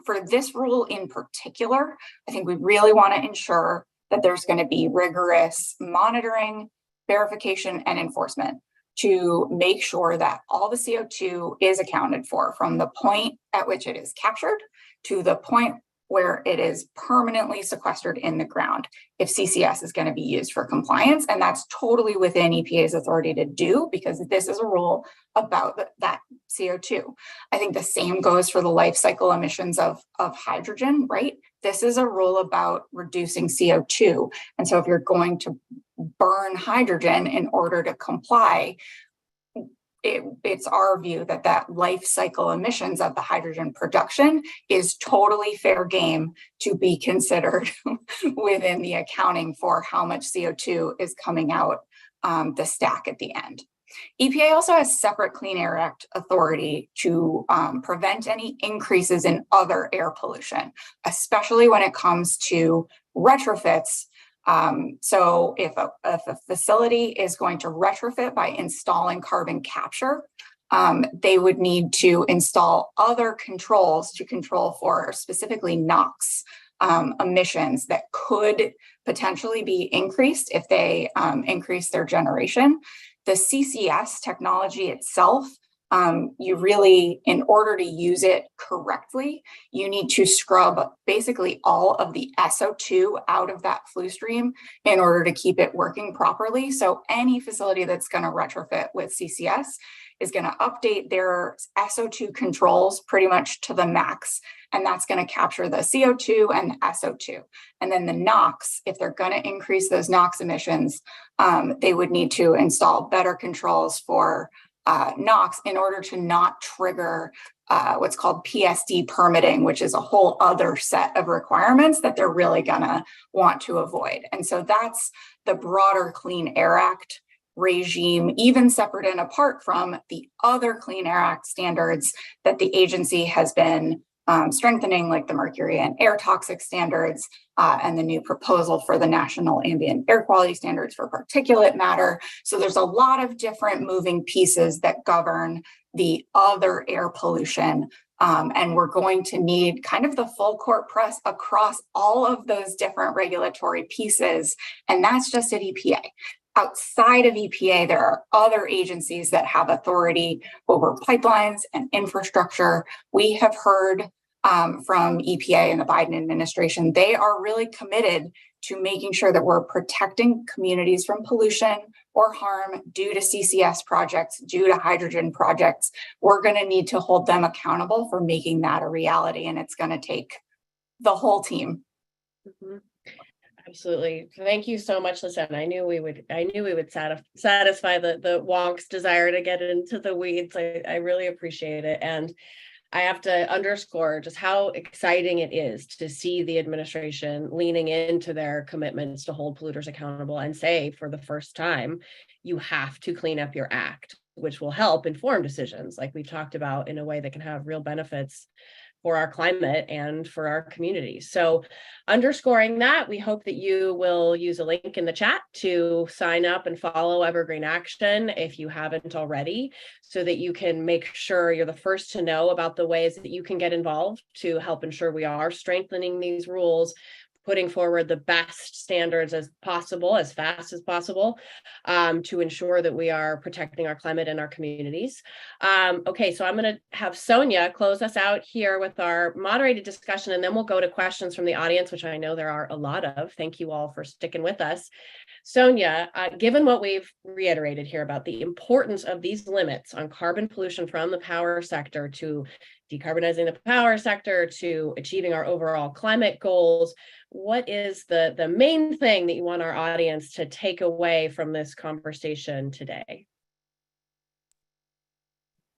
For this rule in particular, I think we really want to ensure that there's going to be rigorous monitoring, verification, and enforcement to make sure that all the CO2 is accounted for from the point at which it is captured to the point where it is permanently sequestered in the ground if CCS is going to be used for compliance. And that's totally within EPA's authority to do, because this is a rule about that CO2. I think the same goes for the life cycle emissions of hydrogen, right? This is a rule about reducing CO2. And so if you're going to burn hydrogen in order to comply, it's our view that that life cycle emissions of the hydrogen production is totally fair game to be considered within the accounting for how much CO2 is coming out the stack at the end. EPA also has separate Clean Air Act authority to prevent any increases in other air pollution, especially when it comes to retrofits. So if a facility is going to retrofit by installing carbon capture, they would need to install other controls to control for specifically NOx emissions that could potentially be increased if they increase their generation. The CCS technology itself, you really, in order to use it correctly, you need to scrub basically all of the SO2 out of that flue stream in order to keep it working properly. So any facility that's going to retrofit with CCS is going to update their SO2 controls pretty much to the max. And that's going to capture the CO2 and the SO2. And then the NOx, if they're going to increase those NOx emissions, they would need to install better controls for NOx in order to not trigger what's called PSD permitting, which is a whole other set of requirements that they're really gonna want to avoid. And so that's the broader Clean Air Act regime, even separate and apart from the other Clean Air Act standards that the agency has been strengthening, like the mercury and air toxic standards and the new proposal for the national ambient air quality standards for particulate matter. So there's a lot of different moving pieces that govern the other air pollution. And we're going to need kind of the full court press across all of those different regulatory pieces. And that's just at EPA. Outside of EPA, there are other agencies that have authority over pipelines and infrastructure. We have heard from EPA and the Biden administration, they are really committed to making sure that we're protecting communities from pollution or harm due to CCS projects, due to hydrogen projects. We're going to need to hold them accountable for making that a reality, and it's going to take the whole team. Mm-hmm. Absolutely. Thank you so much, Lisa. I knew we would satisfy the wonk's desire to get into the weeds. I really appreciate it. And I have to underscore just how exciting it is to see the administration leaning into their commitments to hold polluters accountable and say, for the first time, you have to clean up your act, which will help inform decisions like we've talked about in a way that can have real benefits for our climate and for our communities. So underscoring that, we hope that you will use a link in the chat to sign up and follow Evergreen Action if you haven't already, so that you can make sure you're the first to know about the ways that you can get involved to help ensure we are strengthening these rules, putting forward the best standards as possible, as fast as possible, to ensure that we are protecting our climate and our communities. Okay, so I'm going to have Sonia close us out here with our moderated discussion, and then we'll go to questions from the audience, which I know there are a lot of. Thank you all for sticking with us. Sonia, given what we've reiterated here about the importance of these limits on carbon pollution from the power sector to decarbonizing the power sector to achieving our overall climate goals, what is the main thing that you want our audience to take away from this conversation today?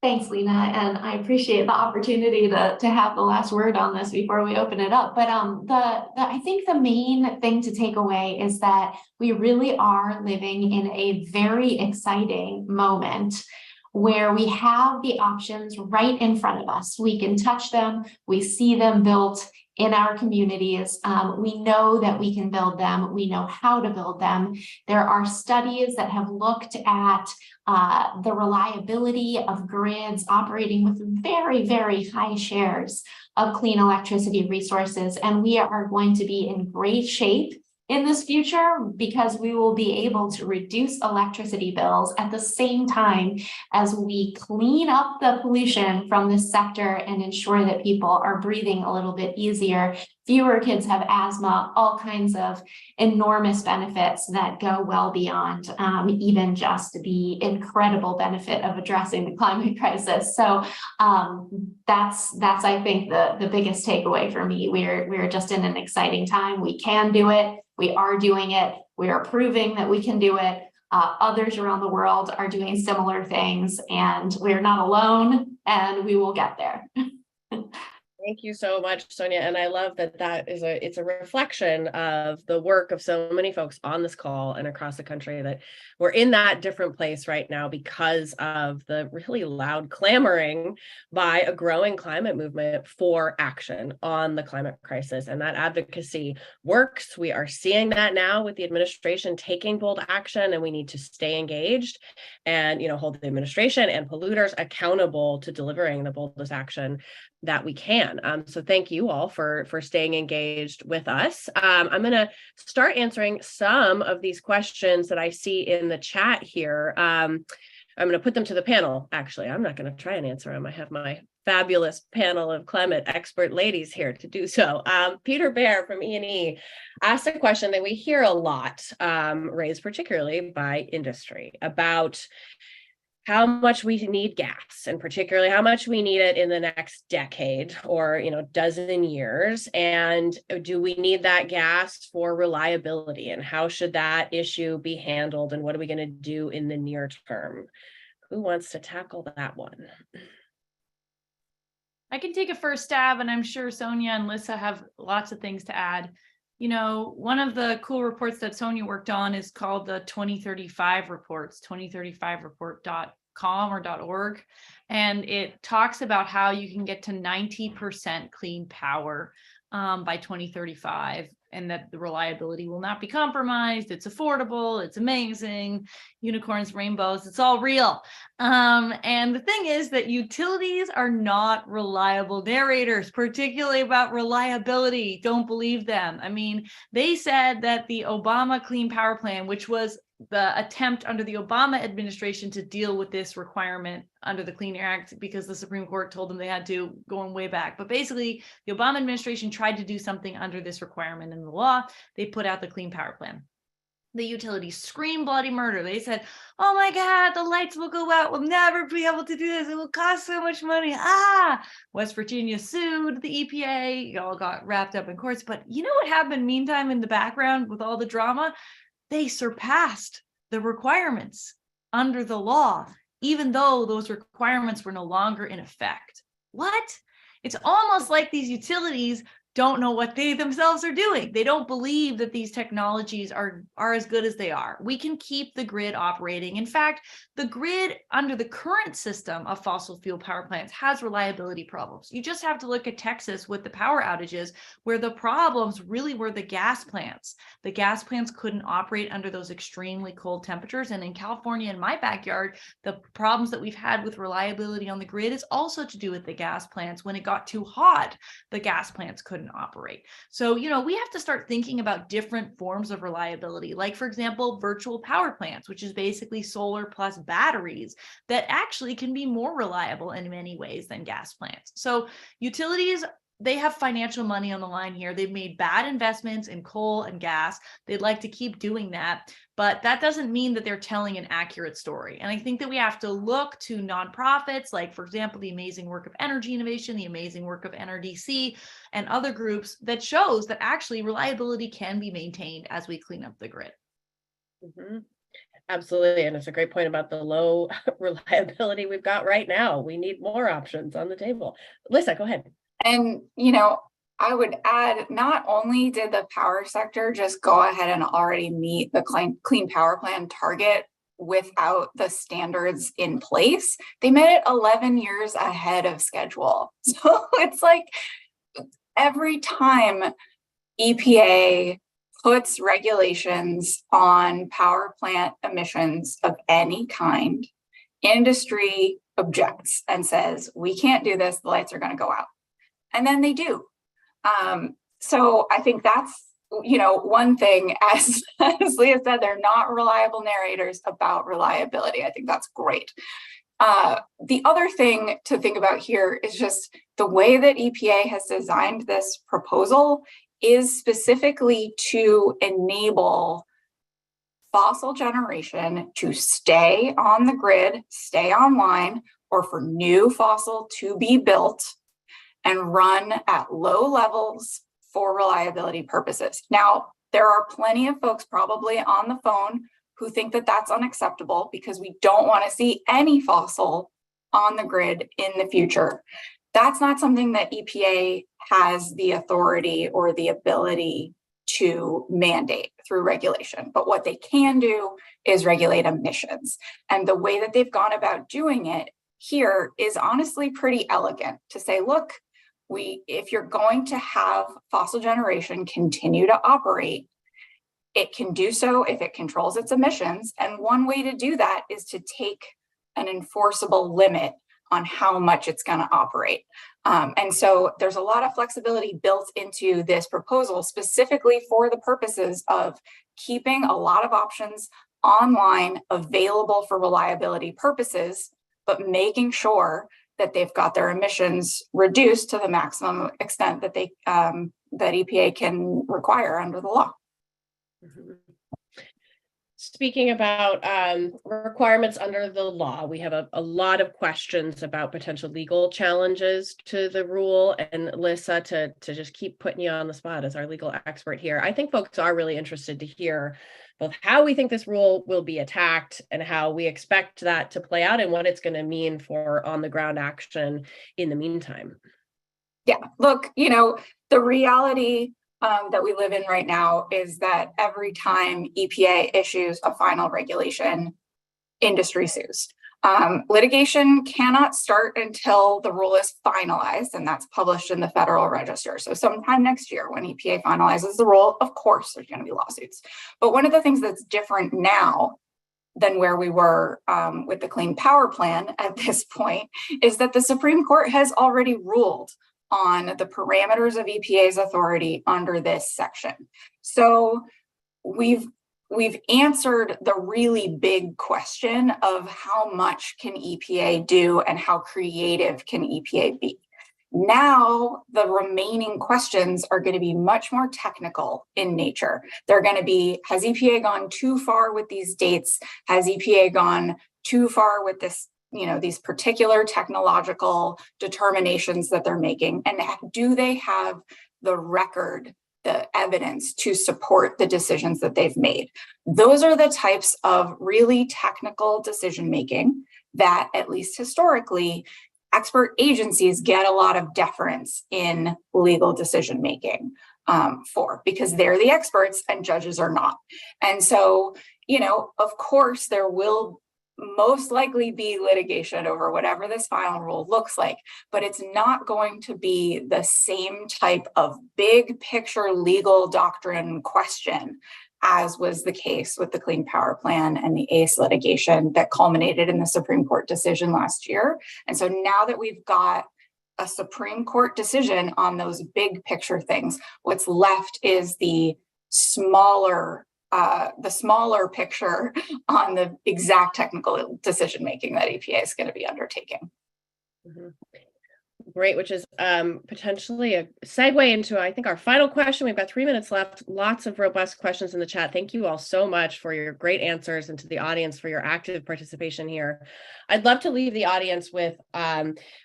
Thanks, Lena, and I appreciate the opportunity to have the last word on this before we open it up. But I think the main thing to take away is that we really are living in a very exciting moment where we have the options right in front of us. We can touch them, we see them built in our communities. We know that we can build them. We know how to build them. There are studies that have looked at the reliability of grids operating with very, very high shares of clean electricity resources. And we are going to be in great shape in this future because we will be able to reduce electricity bills at the same time as we clean up the pollution from this sector and ensure that people are breathing a little bit easier. Fewer kids have asthma, all kinds of enormous benefits that go well beyond even just the incredible benefit of addressing the climate crisis. So that's I think the biggest takeaway for me. We're just in an exciting time. We can do it. We are doing it. We are proving that we can do it. Others around the world are doing similar things, and we're not alone, and we will get there. Thank you so much, Sonia. And I love that it's a reflection of the work of so many folks on this call and across the country, that we're in that different place right now because of the really loud clamoring by a growing climate movement for action on the climate crisis. And that advocacy works. We are seeing that now with the administration taking bold action, and we need to stay engaged and, hold the administration and polluters accountable to delivering the boldest action that we can. So thank you all for staying engaged with us. I'm going to start answering some of these questions that I see in the chat here. I'm going to put them to the panel. Actually, I'm not going to try and answer them. I have my fabulous panel of climate expert ladies here to do so. Peter Bear from E&E asked a question that we hear a lot, raised particularly by industry, about how much we need gas, and particularly how much we need it in the next decade or dozen years, and do we need that gas for reliability, and how should that issue be handled, and what are we going to do in the near term? Who wants to tackle that one? I can take a first stab, and I'm sure Sonia and Lissa have lots of things to add. One of the cool reports that Sonia worked on is called the 2035 reports, 2035report.com or .org. And it talks about how you can get to 90% clean power by 2035, and that the reliability will not be compromised. It's affordable. It's amazing. Unicorns, rainbows, it's all real. And the thing is that utilities are not reliable narrators, particularly about reliability. Don't believe them. I mean, they said that the Obama Clean Power Plan, which was the attempt under the Obama administration to deal with this requirement under the Clean Air Act, because the Supreme Court told them they had to, going way back. But basically, the Obama administration tried to do something under this requirement in the law. They put out the Clean Power Plan. The utilities screamed bloody murder. They said, oh my God, the lights will go out. We'll never be able to do this. It will cost so much money. West Virginia sued the EPA. It all got wrapped up in courts. But you know what happened meantime in the background with all the drama? They surpassed the requirements under the law, even though those requirements were no longer in effect. what? It's almost like these utilities don't know what they themselves are doing. They don't believe that these technologies are as good as they are. We can keep the grid operating. In fact, the grid under the current system of fossil fuel power plants has reliability problems. You just have to look at Texas with the power outages, where the problems really were the gas plants. The gas plants couldn't operate under those extremely cold temperatures. And in California, in my backyard, the problems that we've had with reliability on the grid is also to do with the gas plants. When it got too hot, the gas plants couldn't operate. So, we have to start thinking about different forms of reliability, like, for example, virtual power plants, which is basically solar plus batteries that actually can be more reliable in many ways than gas plants. So utilities, they have financial money on the line here. They've made bad investments in coal and gas. They'd like to keep doing that, but that doesn't mean that they're telling an accurate story. And I think that we have to look to nonprofits, like, for example, the amazing work of Energy Innovation, the amazing work of NRDC, and other groups that shows that actually reliability can be maintained as we clean up the grid. Mm-hmm. Absolutely. And it's a great point about the low reliability we've got right now. We need more options on the table. Lisa, go ahead. And, I would add, not only did the power sector just go ahead and already meet the clean power plan target without the standards in place, they met it 11 years ahead of schedule. So it's like every time EPA puts regulations on power plant emissions of any kind, industry objects and says, we can't do this, the lights are going to go out. And then they do. So I think that's, one thing, as Leah said, they're not reliable narrators about reliability. I think that's great. The other thing to think about here is just the way that EPA has designed this proposal is specifically to enable fossil generation to stay on the grid, stay online, or for new fossil to be built and run at low levels for reliability purposes. Now, there are plenty of folks probably on the phone who think that that's unacceptable because we don't want to see any fossil on the grid in the future. That's not something that EPA has the authority or the ability to mandate through regulation. But what they can do is regulate emissions. And the way that they've gone about doing it here is honestly pretty elegant to say, look, if you're going to have fossil generation continue to operate, it can do so if it controls its emissions. And one way to do that is to take an enforceable limit on how much it's going to operate. And so there's a lot of flexibility built into this proposal specifically for the purposes of keeping a lot of options online available for reliability purposes, but making sure that they've got their emissions reduced to the maximum extent that they that EPA can require under the law. Mm-hmm. Speaking about requirements under the law, we have a lot of questions about potential legal challenges to the rule. And Lisa, to just keep putting you on the spot as our legal expert here, I think folks are really interested to hear both how we think this rule will be attacked and how we expect that to play out and what it's going to mean for on the ground action in the meantime. Yeah, look, the reality that we live in right now is that every time EPA issues a final regulation, industry sues. Litigation cannot start until the rule is finalized, and that's published in the Federal Register. So sometime next year when EPA finalizes the rule, of course, there's going to be lawsuits. But one of the things that's different now than where we were with the Clean Power Plan at this point is that the Supreme Court has already ruled on the parameters of EPA's authority under this section. So we've answered the really big question of how much can EPA do and how creative can EPA be. Now, the remaining questions are going to be much more technical in nature. They're going to be, has EPA gone too far with these dates? Has EPA gone too far with this, these particular technological determinations that they're making? And do they have the record, the evidence to support the decisions that they've made? Those are the types of really technical decision making that, at least historically, expert agencies get a lot of deference in legal decision making because they're the experts and judges are not. And so, of course, there will most likely be litigation over whatever this final rule looks like, but it's not going to be the same type of big picture legal doctrine question as was the case with the Clean Power Plan and the ACE litigation that culminated in the Supreme Court decision last year. And so now that we've got a Supreme Court decision on those big picture things, what's left is the smaller picture on the exact technical decision making that EPA is going to be undertaking. Mm-hmm. Great, which is potentially a segue into, I think, our final question. We've got 3 minutes left. Lots of robust questions in the chat. Thank you all so much for your great answers, and to the audience for your active participation here. I'd love to leave the audience with,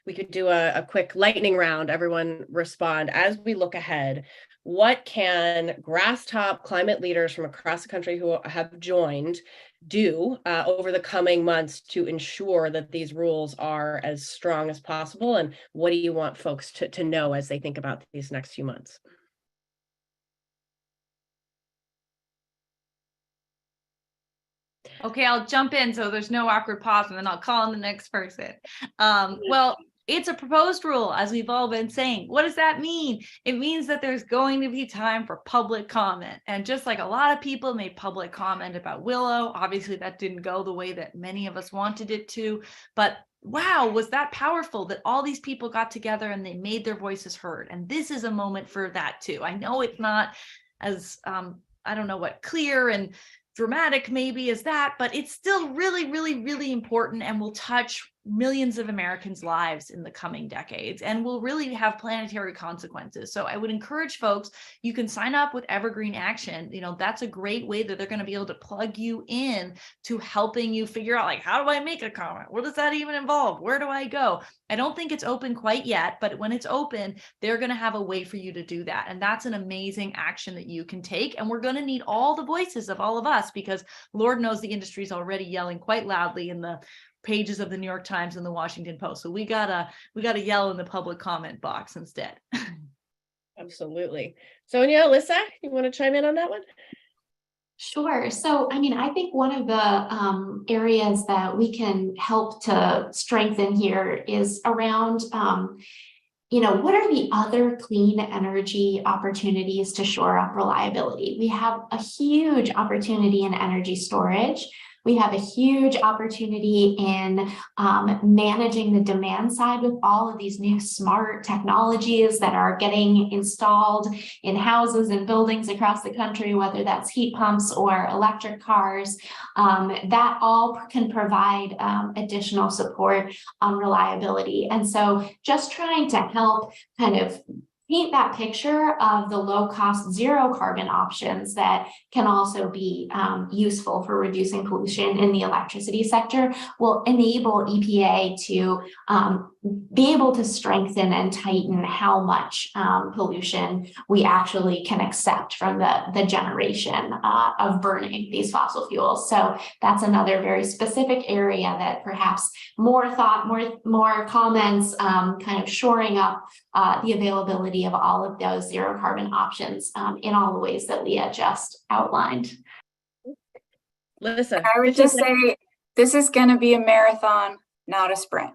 we could do a quick lightning round. Everyone respond. As we look ahead, what can grass top climate leaders from across the country who have joined do over the coming months to ensure that these rules are as strong as possible? And what do you want folks to know as they think about these next few months? Okay, I'll jump in so there's no awkward pause, and then I'll call on the next person. Well, it's a proposed rule, as we've all been saying. What does that mean? It means that there's going to be time for public comment. And just like a lot of people made public comment about Willow, obviously that didn't go the way that many of us wanted it to. But wow, was that powerful that all these people got together and they made their voices heard. And this is a moment for that too. I know it's not as, I don't know what, clear and dramatic maybe as that, but it's still really, really, really important and will touch millions of Americans' lives in the coming decades and will really have planetary consequences. So I would encourage folks, you can sign up with Evergreen Action. That's a great way that they're going to be able to plug you in to helping you figure out, like, how do I make a comment? What does that even involve? Where do I go? I don't think it's open quite yet, but when it's open, they're going to have a way for you to do that. And that's an amazing action that you can take. And we're going to need all the voices of all of us, because Lord knows the industry is already yelling quite loudly in the pages of the New York Times and the Washington Post. So we gotta yell in the public comment box instead. Absolutely. Sonia, Alyssa, you want to chime in on that one? Sure. So, I think one of the areas that we can help to strengthen here is around, what are the other clean energy opportunities to shore up reliability? We have a huge opportunity in energy storage. We have a huge opportunity in managing the demand side with all of these new smart technologies that are getting installed in houses and buildings across the country, whether that's heat pumps or electric cars. That all can provide additional support on reliability. And so just trying to help kind of paint that picture of the low-cost, zero-carbon options that can also be useful for reducing pollution in the electricity sector will enable EPA to be able to strengthen and tighten how much pollution we actually can accept from the generation of burning these fossil fuels. So that's another very specific area that perhaps more thought, more comments, kind of shoring up the availability of all of those zero carbon options in all the ways that Leah just outlined. Listen, I would just say this is going to be a marathon, not a sprint.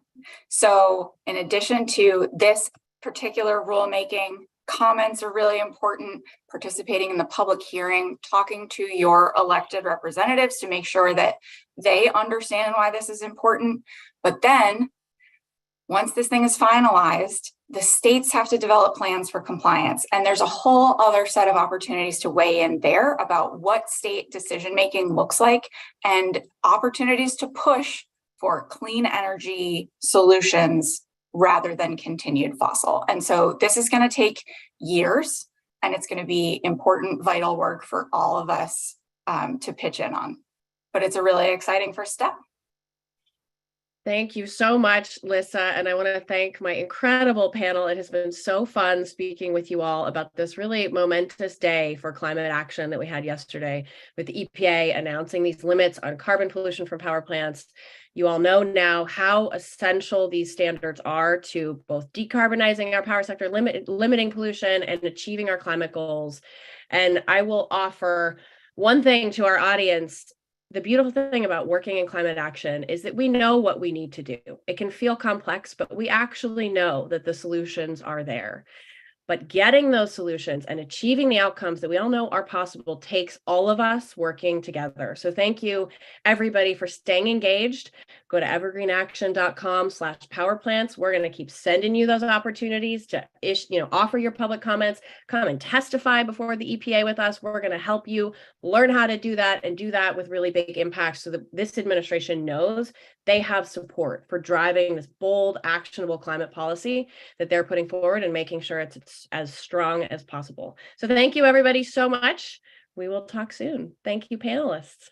So in addition to this particular rulemaking, comments are really important, participating in the public hearing, talking to your elected representatives to make sure that they understand why this is important. But then once this thing is finalized, the states have to develop plans for compliance. And there's a whole other set of opportunities to weigh in there about what state decision-making looks like and opportunities to push for clean energy solutions rather than continued fossil. And so this is going to take years, and it's going to be important, vital work for all of us to pitch in on. But it's a really exciting first step. Thank you so much, Lissa. And I want to thank my incredible panel. It has been so fun speaking with you all about this really momentous day for climate action that we had yesterday with the EPA announcing these limits on carbon pollution from power plants. You all know now how essential these standards are to both decarbonizing our power sector, limiting pollution, and achieving our climate goals. And I will offer one thing to our audience. The beautiful thing about working in climate action is that we know what we need to do. It can feel complex, but we actually know that the solutions are there. But getting those solutions and achieving the outcomes that we all know are possible takes all of us working together. So thank you, everybody, for staying engaged. Go to evergreenaction.com/powerplants. We're going to keep sending you those opportunities to offer your public comments, come and testify before the EPA with us. We're going to help you learn how to do that and do that with really big impact so that this administration knows they have support for driving this bold, actionable climate policy that they're putting forward and making sure it's as strong as possible. So thank you, everybody, so much. We will talk soon. Thank you, panelists.